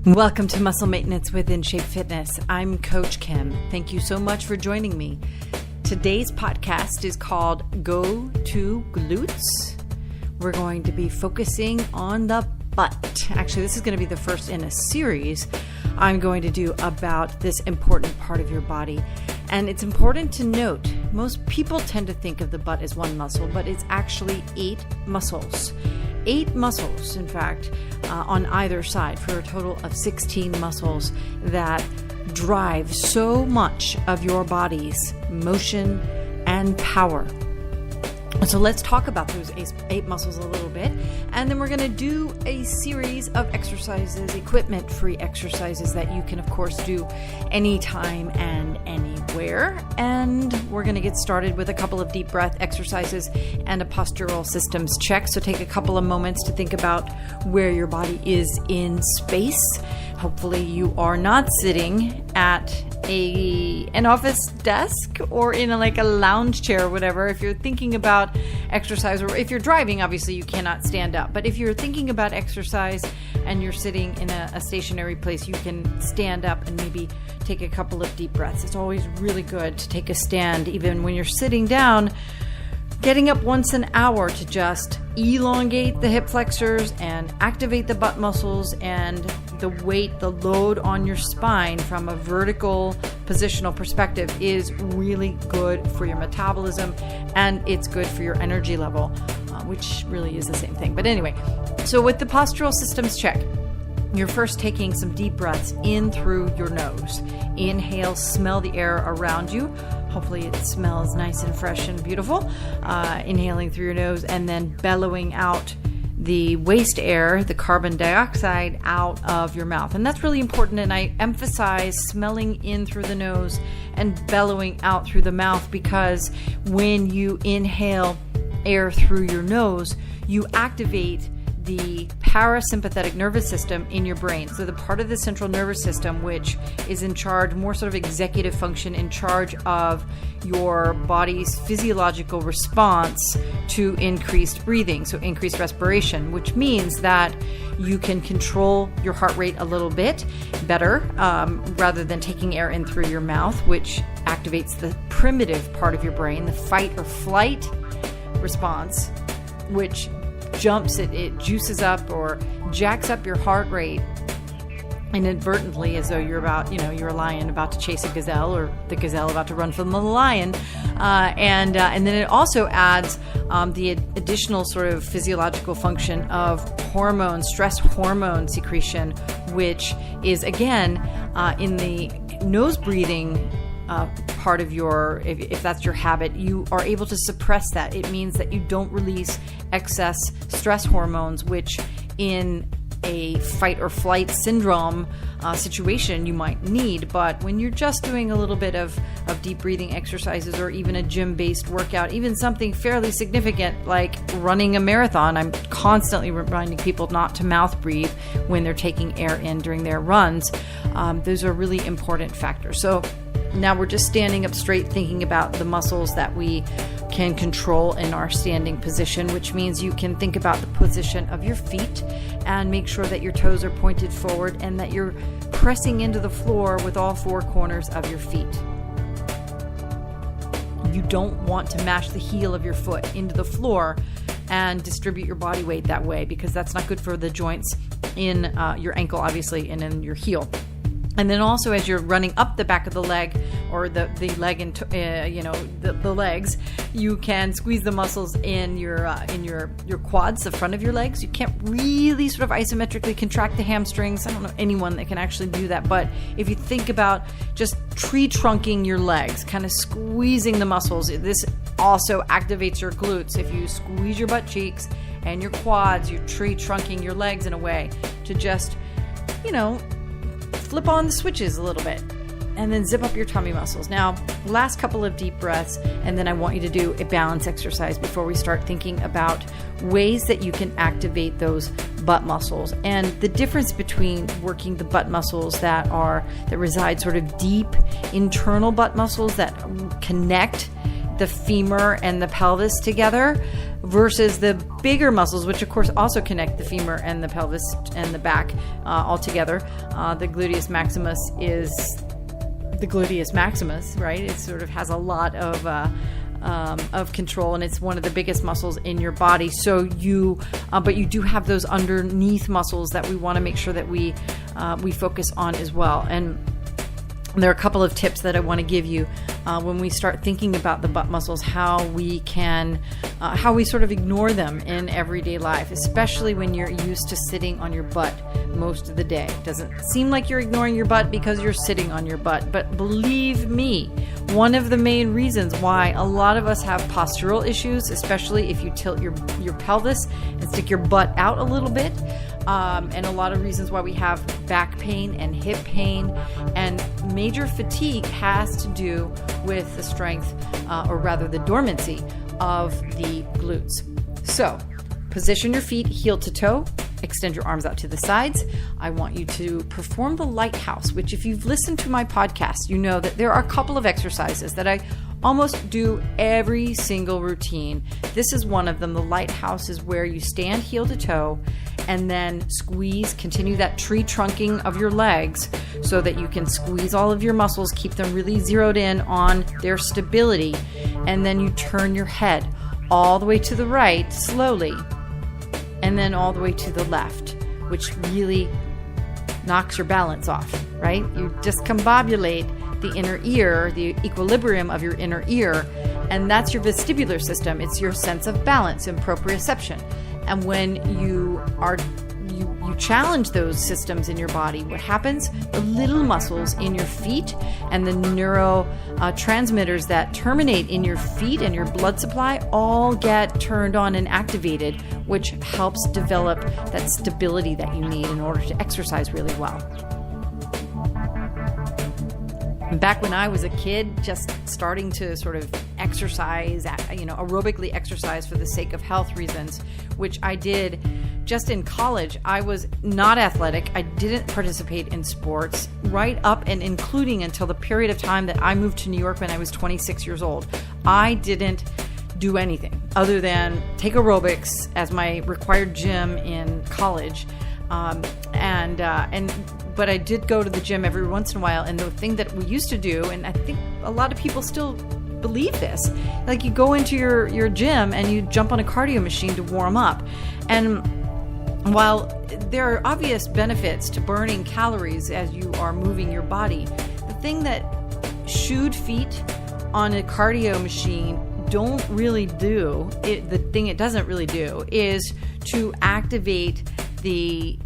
Welcome to Muscle Maintenance with In Shape Fitness. I'm Coach Kim. Thank you so much for joining me. Today's podcast is called To Glutes. We're going to be focusing on the butt. Actually, this is going to be the first in a series I'm going to do about this important part of your body. And it's important to note, most people tend to think of the butt as one muscle, but it's actually 8 muscles. 8 muscles, in fact, on either side, for a total of 16 muscles that drive so much of your body's motion and power. So let's talk about those 8 muscles a little bit, and then we're going to do a series of exercises, equipment-free exercises that you can, of course, do anytime and anywhere. And we're going to get started with a couple of deep breath exercises and a postural systems check. So take a couple of moments to think about where your body is in space. Hopefully you are not sitting at an office desk or in a lounge chair or whatever. If you're thinking about exercise, or if you're driving, obviously you cannot stand up. But if you're thinking about exercise and you're sitting in a stationary place, you can stand up and maybe take a couple of deep breaths. It's always really good to take a stand, even when you're sitting down. Getting up once an hour to just elongate the hip flexors and activate the butt muscles and the weight, the load on your spine from a vertical positional perspective is really good for your metabolism, and it's good for your energy level, which really is the same thing. But anyway, so with the postural systems check, you're first taking some deep breaths in through your nose. Inhale, smell the air around you. Hopefully it smells nice and fresh and beautiful. Inhaling through your nose and then bellowing out the waste air, the carbon dioxide, out of your mouth. And that's really important. And I emphasize smelling in through the nose and bellowing out through the mouth, because when you inhale air through your nose, you activate the parasympathetic nervous system in your brain. So the part of the central nervous system which is in charge, more sort of executive function, in charge of your body's physiological response to increased breathing, so increased respiration, which means that you can control your heart rate a little bit better, rather than taking air in through your mouth, which activates the primitive part of your brain, the fight or flight response, which it juices up or jacks up your heart rate inadvertently, as though you're a lion about to chase a gazelle, or the gazelle about to run from the lion. And then it also adds the additional sort of physiological function of stress hormone secretion, which is, again, in the nose breathing part of if that's your habit, you are able to suppress that. It means that you don't release excess stress hormones, which in a fight or flight syndrome situation you might need. But when you're just doing a little bit of deep breathing exercises, or even a gym-based workout, even something fairly significant like running a marathon, I'm constantly reminding people not to mouth breathe when they're taking air in during their runs. Those are really important factors. So now we're just standing up straight, thinking about the muscles that we can control in our standing position, which means you can think about the position of your feet and make sure that your toes are pointed forward and that you're pressing into the floor with all 4 corners of your feet. You don't want to mash the heel of your foot into the floor and distribute your body weight that way, because that's not good for the joints in your ankle, obviously, and in your heel. And then also, as you're running up the back of the leg, or the leg and the legs, you can squeeze the muscles in your quads, the front of your legs. You can't really sort of isometrically contract the hamstrings. I don't know anyone that can actually do that, but if you think about just tree trunking your legs, kind of squeezing the muscles, this also activates your glutes. If you squeeze your butt cheeks and your quads, you're tree trunking your legs in a way to just, flip on the switches a little bit, and then zip up your tummy muscles. Now, last couple of deep breaths, and then I want you to do a balance exercise before we start thinking about ways that you can activate those butt muscles. And the difference between working the butt muscles that reside sort of deep internal butt muscles that connect the femur and the pelvis together versus the bigger muscles, which of course also connect the femur and the pelvis and the back all together. The gluteus maximus is the gluteus maximus, right? It sort of has a lot of control, and it's one of the biggest muscles in your body. So but you do have those underneath muscles that we want to make sure that we focus on as well. And there are a couple of tips that I want to give you when we start thinking about the butt muscles, how we sort of ignore them in everyday life, especially when you're used to sitting on your butt most of the day. It doesn't seem like you're ignoring your butt because you're sitting on your butt, but believe me, one of the main reasons why a lot of us have postural issues, especially if you tilt your pelvis and stick your butt out a little bit, and a lot of reasons why we have back pain and hip pain and major fatigue has to do with the strength, or rather the dormancy of the glutes. So position your feet heel to toe, extend your arms out to the sides. I want you to perform the lighthouse, which if you've listened to my podcast, you know that there are a couple of exercises that I almost do every single routine. This is one of them. The lighthouse is where you stand heel to toe and then continue that tree trunking of your legs so that you can squeeze all of your muscles, keep them really zeroed in on their stability. And then you turn your head all the way to the right slowly and then all the way to the left, which really knocks your balance off, right? You discombobulate the inner ear, the equilibrium of your inner ear, and that's your vestibular system. It's your sense of balance and proprioception. And when you challenge those systems in your body, what happens? The little muscles in your feet and the neurotransmitters that terminate in your feet and your blood supply all get turned on and activated, which helps develop that stability that you need in order to exercise really well. Back when I was a kid, just starting to sort of exercise, aerobically exercise for the sake of health reasons, which I did just in college. I was not athletic. I didn't participate in sports right up and including until the period of time that I moved to New York when I was 26 years old. I didn't do anything other than take aerobics as my required gym in college. But I did go to the gym every once in a while. And the thing that we used to do, and I think a lot of people still believe this, like you go into your gym and you jump on a cardio machine to warm up. And while there are obvious benefits to burning calories as you are moving your body, the thing that shoed feet on a cardio machine don't really do, the thing it doesn't really do is to activate the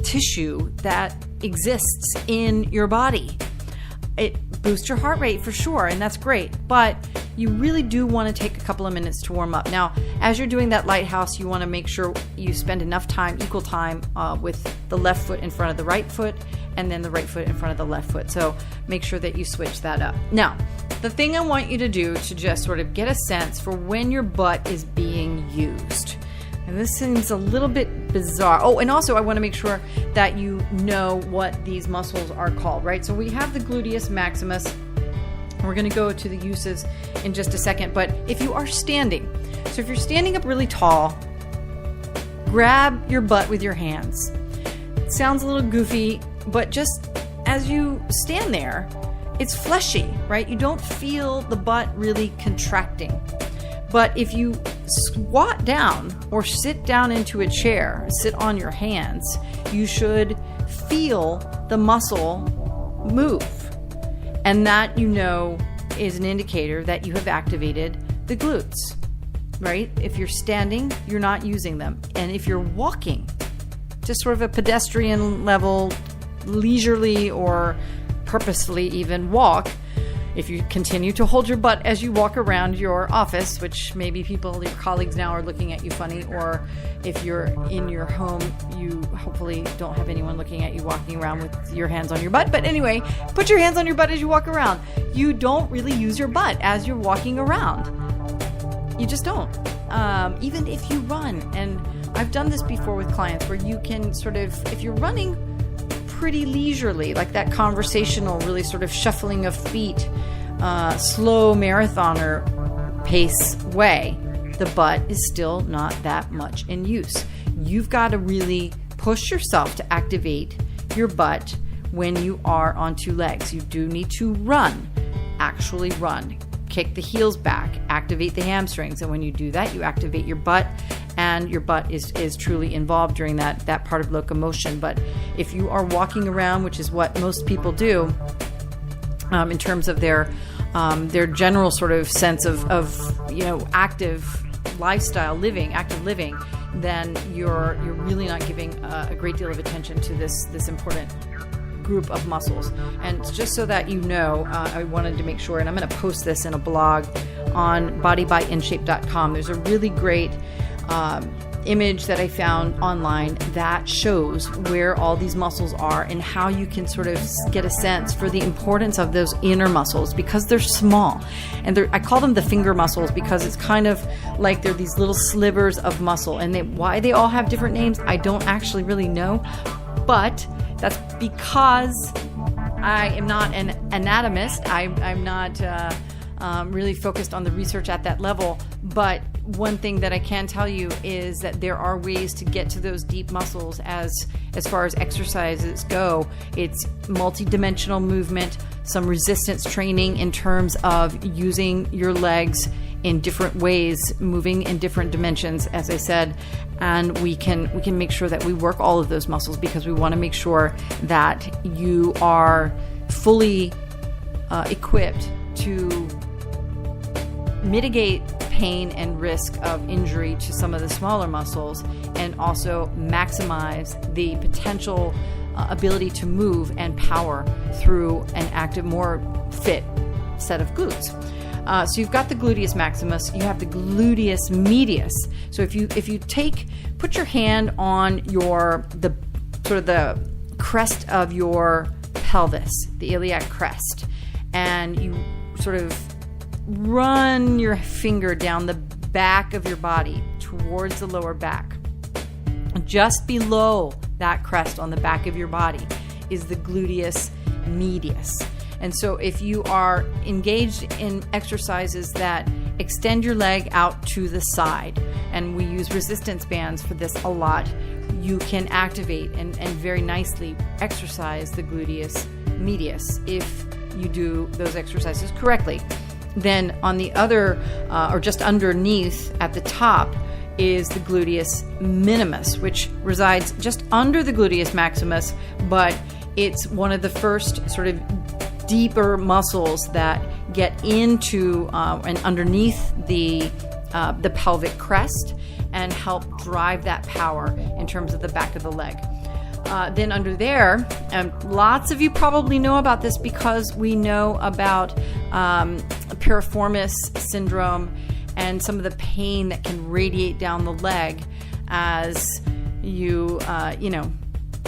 tissue that exists in your body. It boosts your heart rate for sure, and that's great, but you really do want to take a couple of minutes to warm up. Now, as you're doing that lighthouse, you want to make sure you spend enough time, equal time, with the left foot in front of the right foot and then the right foot in front of the left foot. So make sure that you switch that up. Now, the thing I want you to do to just sort of get a sense for when your butt is being used. And this seems a little bit bizarre. Oh, and also I want to make sure that you know what these muscles are called, right? So we have the gluteus maximus. We're going to go to the uses in just a second. But if you are standing, so if you're standing up really tall, grab your butt with your hands. It sounds a little goofy, but just as you stand there, it's fleshy, right? You don't feel the butt really contracting. But if you squat down or sit down into a chair, sit on your hands, you should feel the muscle move. And that, is an indicator that you have activated the glutes, right? If you're standing, you're not using them. And if you're walking, just sort of a pedestrian level, leisurely or purposefully even walk, if you continue to hold your butt as you walk around your office, which maybe your colleagues now are looking at you funny, or if you're in your home, you hopefully don't have anyone looking at you walking around with your hands on your butt. But anyway, put your hands on your butt as you walk around. You don't really use your butt as you're walking around. You just don't. Even if you run. And I've done this before with clients where you can sort of, if you're running pretty leisurely, like that conversational, really sort of shuffling of feet, slow marathoner, pace way, the butt is still not that much in use. You've got to really push yourself to activate your butt when you are on two legs. You do need to run, actually run. Kick the heels back, activate the hamstrings. And when you do that, you activate your butt, and your butt is truly involved during that part of locomotion. But if you are walking around, which is what most people do, in terms of their general sort of sense of active lifestyle living, active living, then you're really not giving a great deal of attention to this important group of muscles. And just so that you know, I wanted to make sure, and I'm going to post this in a blog on bodybyInShape.com. There's a really great image that I found online that shows where all these muscles are and how you can sort of get a sense for the importance of those inner muscles, because they're small. And I call them the finger muscles because it's kind of like they're these little slivers of muscle. And why they all have different names, I don't actually really know. But that's because I am not an anatomist. I'm not really focused on the research at that level. But one thing that I can tell you is that there are ways to get to those deep muscles as far as exercises go. It's multi-dimensional movement, some resistance training in terms of using your legs in different ways, moving in different dimensions, as I said, and we can make sure that we work all of those muscles, because we want to make sure that you are fully equipped to mitigate pain and risk of injury to some of the smaller muscles, and also maximize the potential ability to move and power through an active, more fit set of glutes. So you've got the gluteus maximus, you have the gluteus medius. So if you put your hand on the crest of your pelvis, the iliac crest, and you sort of run your finger down the back of your body towards the lower back. Just below that crest on the back of your body is the gluteus medius. And so if you are engaged in exercises that extend your leg out to the side, and we use resistance bands for this a lot, you can activate and very nicely exercise the gluteus medius if you do those exercises correctly. Then on the other, or just underneath at the top, is the gluteus minimus, which resides just under the gluteus maximus, but it's one of the first sort of deeper muscles that get into and underneath the pelvic crest and help drive that power in terms of the back of the leg. Then under there, lots of you probably know about this because we know about piriformis syndrome and some of the pain that can radiate down the leg as you,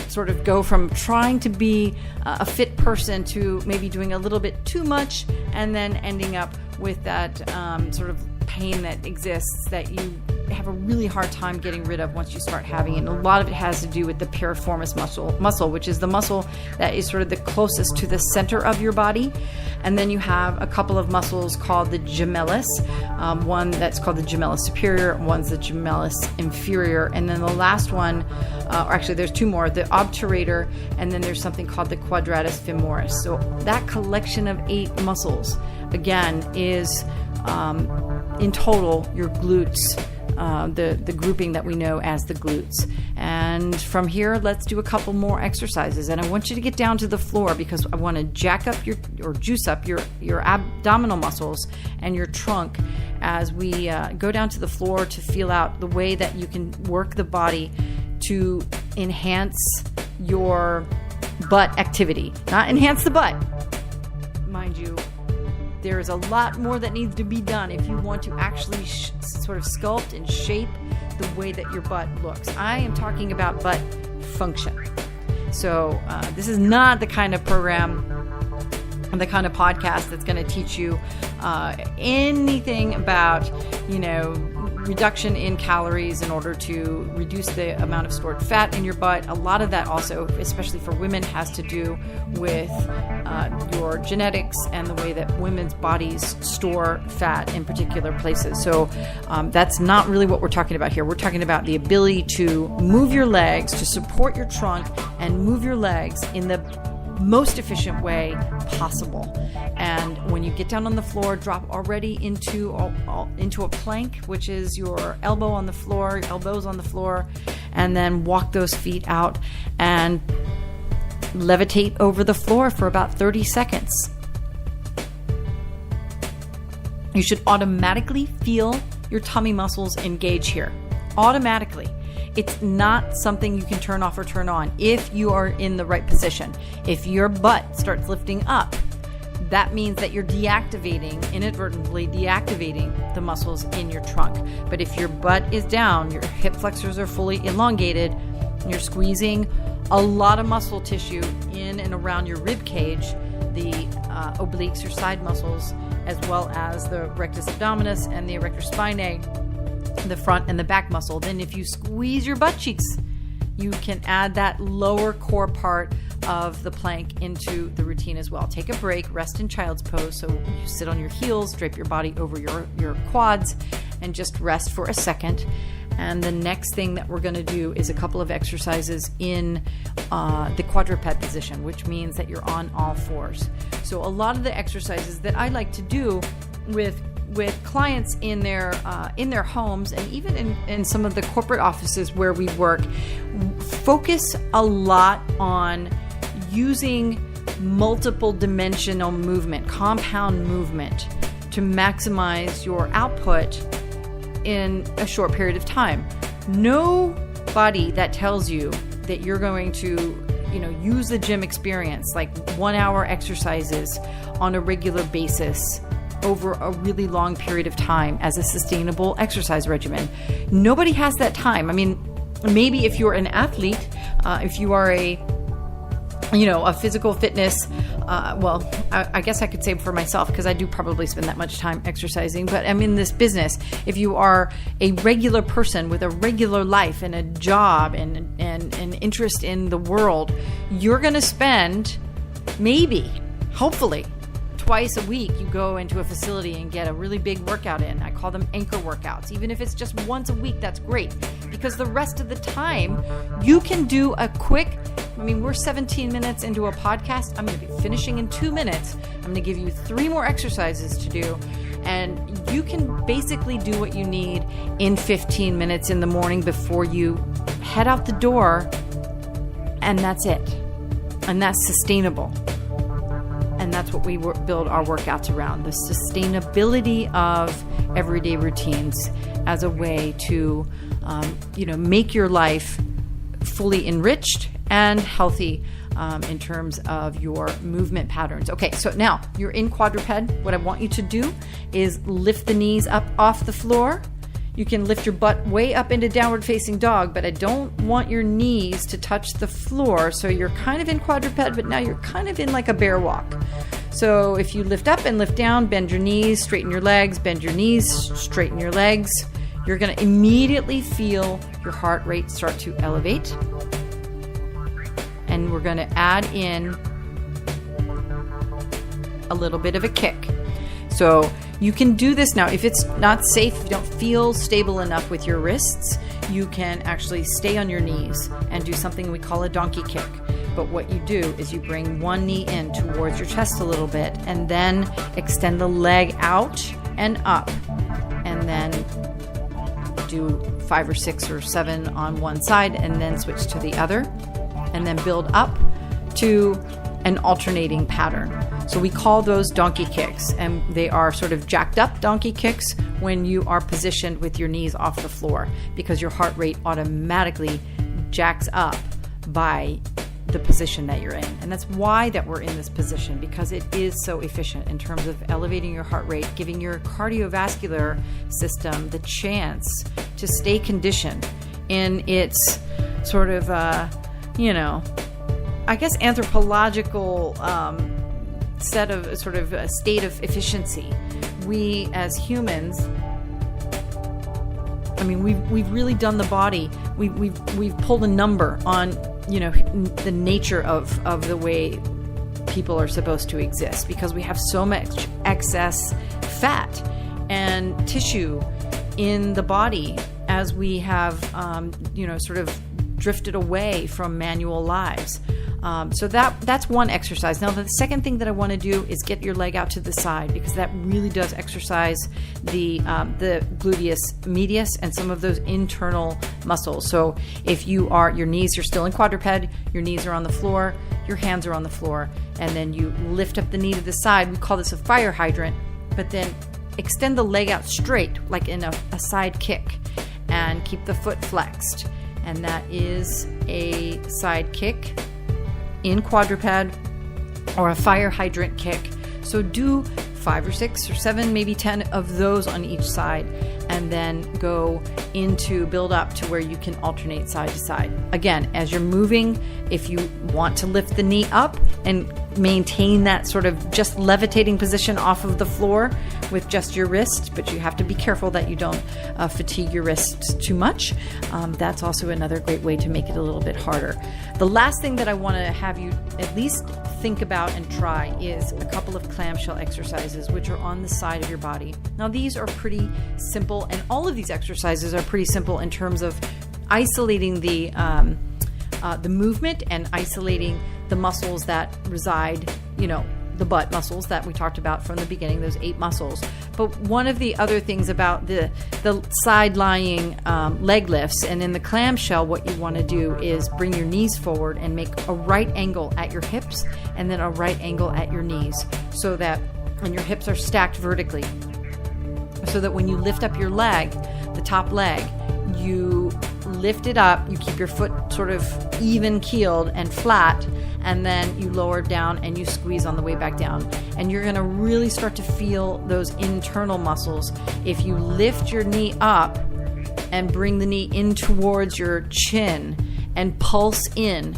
sort of go from trying to be a fit person to maybe doing a little bit too much, and then ending up with that sort of pain that exists that you have a really hard time getting rid of once you start having it. And a lot of it has to do with the piriformis muscle, which is the muscle that is sort of the closest to the center of your body. And then you have a couple of muscles called the gemellus, one that's called the gemellus superior, one's the gemellus inferior, and then the last one, or actually there's two more, the obturator, and then there's something called the quadratus femoris. So that collection of 8 muscles, again, is in total your glutes, the grouping that we know as the glutes. And from here, let's do a couple more exercises. And I want you to get down to the floor because I want to jack up juice up your abdominal muscles and your trunk as we go down to the floor to feel out the way that you can work the body to enhance your butt activity. Not enhance the butt, mind you. There is a lot more that needs to be done if you want to actually sort of sculpt and shape the way that your butt looks. I am talking about butt function. So this is not the kind of program and the kind of podcast that's going to teach you anything about, reduction in calories in order to reduce the amount of stored fat in your butt. A lot of that also, especially for women, has to do with your genetics and the way that women's bodies store fat in particular places. So that's not really what we're talking about here. We're talking about the ability to move your legs, to support your trunk, and move your legs in the most efficient way possible. And when you get down on the floor, drop already into a plank, which is your elbow on the floor, your elbows on the floor, and then walk those feet out and levitate over the floor for about 30 seconds. You should automatically feel your tummy muscles engage here. Automatically. It's not something you can turn off or turn on if you are in the right position. If your butt starts lifting up, that means that you're inadvertently deactivating the muscles in your trunk. But if your butt is down, your hip flexors are fully elongated, you're squeezing a lot of muscle tissue in and around your rib cage, the obliques, your side muscles, as well as the rectus abdominis and the erector spinae, the front and the back muscle. Then if you squeeze your butt cheeks, you can add that lower core part of the plank into the routine as well. Take a break, rest in child's pose. So you sit on your heels, drape your body over your quads, and just rest for a second. And the next thing that we're going to do is a couple of exercises in the quadruped position, which means that you're on all fours. So a lot of the exercises that I like to do with clients in their homes and even in some of the corporate offices where we work, focus a lot on using multiple dimensional movement, compound movement, to maximize your output in a short period of time. Nobody that tells you that you're going to use the gym experience, like 1 hour exercises on a regular basis over a really long period of time as a sustainable exercise regimen. Nobody has that time. I mean, maybe if you're an athlete, if you are a physical fitness, I guess I could say for myself, because I do probably spend that much time exercising, but I'm in this business. If you are a regular person with a regular life and a job and an interest in the world, you're going to spend hopefully, twice a week, you go into a facility and get a really big workout in. I call them anchor workouts. Even if it's just once a week, that's great, because the rest of the time you can do a quick, we're 17 minutes into a podcast. I'm going to be finishing in 2 minutes. I'm going to give you 3 more exercises to do, and you can basically do what you need in 15 minutes in the morning before you head out the door, and that's it. And that's sustainable. And that's what we build our workouts around, the sustainability of everyday routines as a way to, make your life fully enriched and healthy in terms of your movement patterns. Okay, so now you're in quadruped. What I want you to do is lift the knees up off the floor. You can lift your butt way up into downward facing dog, but I don't want your knees to touch the floor. So you're kind of in quadruped, but now you're kind of in like a bear walk. So if you lift up and lift down, bend your knees, straighten your legs, bend your knees, straighten your legs, you're going to immediately feel your heart rate start to elevate. And we're going to add in a little bit of a kick. So you can do this now. If it's not safe, if you don't feel stable enough with your wrists, you can actually stay on your knees and do something we call a donkey kick. But what you do is you bring one knee in towards your chest a little bit and then extend the leg out and up, and then do 5 or 6 or 7 on one side and then switch to the other, and then build up to an alternating pattern. So we call those donkey kicks, and they are sort of jacked up donkey kicks when you are positioned with your knees off the floor, because your heart rate automatically jacks up by the position that you're in. And that's why that we're in this position, because it is so efficient in terms of elevating your heart rate, giving your cardiovascular system the chance to stay conditioned in its sort of, anthropological set of sort of a state of efficiency. We as humans I mean, we've really done the body. We've pulled a number on, the nature of the way people are supposed to exist, because we have so much excess fat and tissue in the body as we have, sort of drifted away from manual lives. So that's one exercise. Now, the second thing that I want to do is get your leg out to the side, because that really does exercise the gluteus medius and some of those internal muscles. So if your knees are still in quadruped, your knees are on the floor, your hands are on the floor, and then you lift up the knee to the side. We call this a fire hydrant, but then extend the leg out straight, like in a side kick, and keep the foot flexed. And that is a side kick in quadruped, or a fire hydrant kick. So do 5 or 6 or 7, maybe 10 of those on each side, and then build up to where you can alternate side to side. Again, as you're moving, if you want to lift the knee up and maintain that sort of just levitating position off of the floor with just your wrist, but you have to be careful that you don't fatigue your wrists too much. That's also another great way to make it a little bit harder. The last thing that I want to have you at least think about and try is a couple of clamshell exercises, which are on the side of your body. Now, these are pretty simple, and all of these exercises are pretty simple in terms of isolating the movement and isolating the muscles that reside, the butt muscles that we talked about from the beginning, those 8 muscles. But one of the other things about the side-lying leg lifts, and in the clamshell, what you want to do is bring your knees forward and make a right angle at your hips, and then a right angle at your knees, and your hips are stacked vertically, so that when you lift up your leg, the top leg, you lift it up, you keep your foot sort of even keeled and flat, and then you lower down and you squeeze on the way back down. And you're going to really start to feel those internal muscles. If you lift your knee up and bring the knee in towards your chin and pulse in.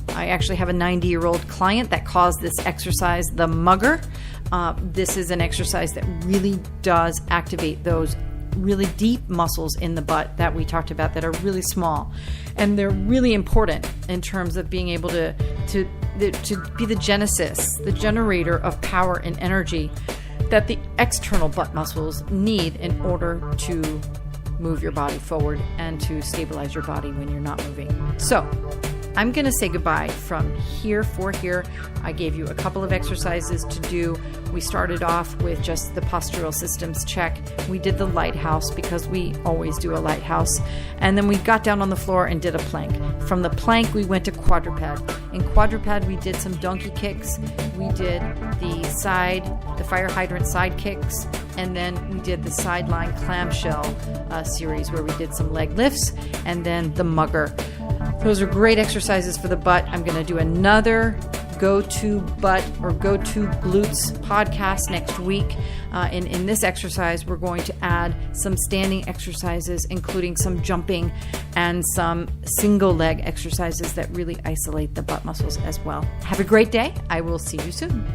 I actually have a 90-year-old client that calls this exercise the mugger. This is an exercise that really does activate those really deep muscles in the butt that we talked about that are really small, and they're really important in terms of being able to be the generator of power and energy that the external butt muscles need in order to move your body forward and to stabilize your body when you're not moving. So I'm going to say goodbye from here. I gave you a couple of exercises to do. We started off with just the postural systems check. We did the lighthouse, because we always do a lighthouse. And then we got down on the floor and did a plank. From the plank, we went to quadruped. In quadruped, we did some donkey kicks. We did the fire hydrant side kicks. And then we did the sideline clamshell series, where we did some leg lifts, and then the mugger. Those are great exercises for the butt. I'm going to do another Go To Butt or Go To Glutes podcast next week. In this exercise, we're going to add some standing exercises, including some jumping and some single leg exercises that really isolate the butt muscles as well. Have a great day. I will see you soon.